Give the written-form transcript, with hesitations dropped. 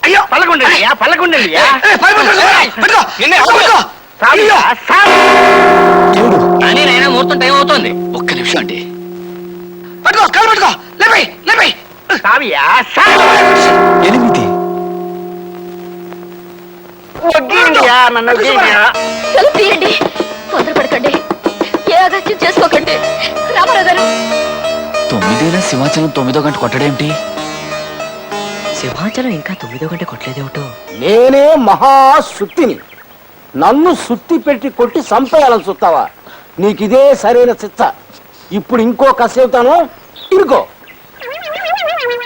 అయ్యో పల్లకుండయ్యా పల్లకుండయ్యా అని నైనా ముహూర్తం టైం అవుతుంది. ఒక్క నిమిషం అండి. సావియా 8 నన్ను సెలవు తీయండి, తొందరపడకండి, ఏ అగత్యం చేసుకోకండి. రామారావు గారు 9 సింహాచలం 9వ గంట కొట్టడేమిటి? సింహాచలం ఇంకా 9వ గంట కొట్టలేదేమిటో. నేనే మహాసుత్తిని, నన్ను సుత్తి పెట్టి కొట్టి సంపేయాలని చూస్తావా? నీకిదే సరైన చిత్త. ఇప్పుడు ఇంకో కసేపుతాను, ఇరుకో.